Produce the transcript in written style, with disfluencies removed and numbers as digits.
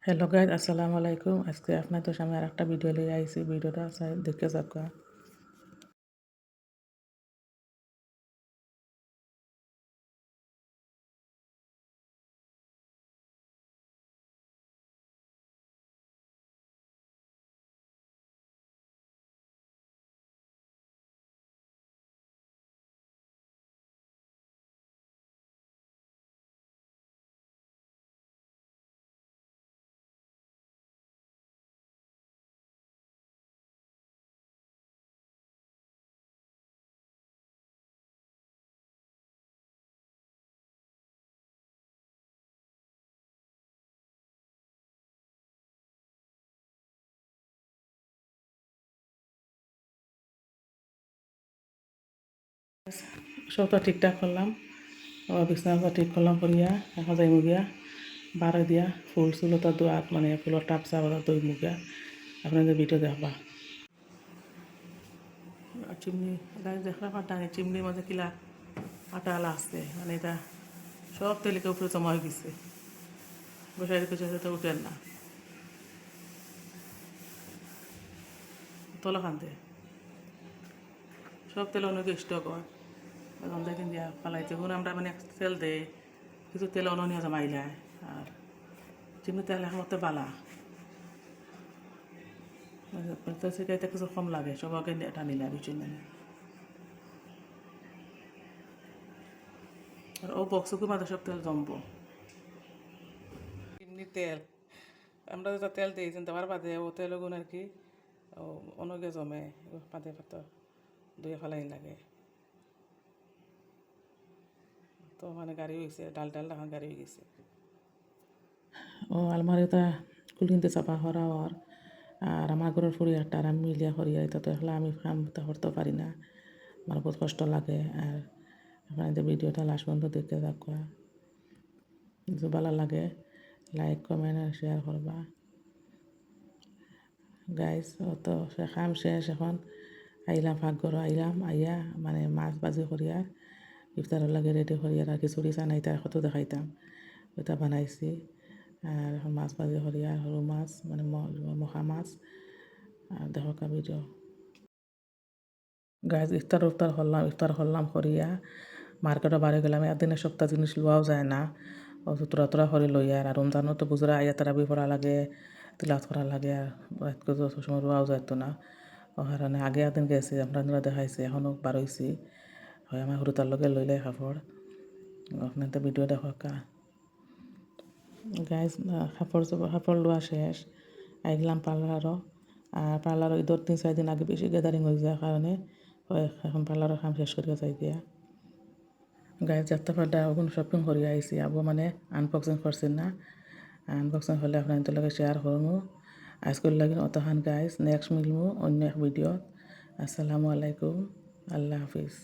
Hello guys, আসসালামু আলাইকুম। আজকে আপনাদের সামনে আর একটা ভিডিও নিয়ে আইছি। ভিডিওটা দেখে যাক। সব তো ঠিকঠাক করলাম, বিছানা ঠিক করলাম করিয়া এখন যাই মুগিয়া বারো দিয়া ফুল চুলো তো দোয়াত মানে ফুলের টাপ চাপ দই মুগিয়া আপনাদের ভিডিও দেখবা। চিমনি দেখলাম পাটানি চিমনির মধ্যে কিলা আটালা আসছে, মানে এটা সব তেলকে উপরে জমা হয়ে গেছে। বসাই কিছু তো উঠেন না তলা খানতে সব তেল অনেক স্টক হয়। এখন দেখেন দিয়া পালাইতে গুণ আমরা মানে তেল দেয় কিছু তেল অননীয় জমাইলায়। আর চিমনি তেল এখন মতো বালা তো সেটা কিছু কম লাগে, সবাইকে এটা নিলে বুঝছেন মানে। আর ও বক্সকে মাঝে সব তেল জমবো এমনি তেল আমরা যেটা তেল দিই দেওয়ার বাদে ও তেল গুণ আর কি অনগে জমে পাতে পাতো দুয়ে ফেলাই লাগে। তো মানে গাড়ি হয়েছে ডাল ডাল এখন গাড়ি হয়ে গেছে। ও আলমারিটা কুলিনতে চাপা করা আর আর আমার ঘরের ফুরিয়ারটা আর আমি মিলিয়া করিয়া এটা তো এখন আমি কামটা করতে পারি না, আমার বহুত কষ্ট লাগে। আর আপনাদের ভিডিওটা লাস্ট পর্যন্ত দেখতে থাকুয়া, যদি ভালো লাগে লাইক কমেন্ট আর শেয়ার করবা গাইজ। তো সে কাম শেষ, এখন আইলাম পাকঘর আইলাম আইয়া মানে মাছ ভাজি করিয়ার ইফতারের লাগে রেডি করিয়ার আর খিচুড়ি চানাইতা কত দেখাইতাম ওটা বানাইছি। আর এখন মাছ ভাজি করিয়ার সরু মাছ মানে মখা মাছ আর দেখো ভিডিও গাছ ইফতার করলাম করিয়া মার্কেটও বাড়ি গেলাম। একদিনে সপ্তাহ জিনিস লোয়াও যায় না, ও তোরা তোরা করে লই আর রমজানও তো বুঝরা আইয়া তারা বই পড়া লাগে, তিলাত করা লাগে। আর রাতকে তো সময় রোয়াও যাইতো না, ও কারণে আগে একদিন গেছি আপনারা দেখাইছি এখনও বারোইছি হয় আমার সরু তার লগে লইলে কাপড় আপনার তো ভিডিও দেখো গাইজ। কাপড় লোয়া শেষ, আইলাম পার্লারও। আর পার্লারও ঈদের 3-4 দিন আগে বেশি গ্যাদারিং হয়ে যায় কারণে এখন পার্লারের কাম শেষ করিয়া যাই গিয়া গাইজ। যাত্রা পাল্টা ওগুন শপিং করিয়া আইসি আবু মানে আনবক্সিং করছেন না, আনবক্সিং হলে আপনার লগে শেয়ার করবো। আজকের লাগে অতখান গাইজ, নেক্সট মিলবো অন্য এক ভিডিও। আসসালামু আলাইকুম, আল্লাহ হাফিজ।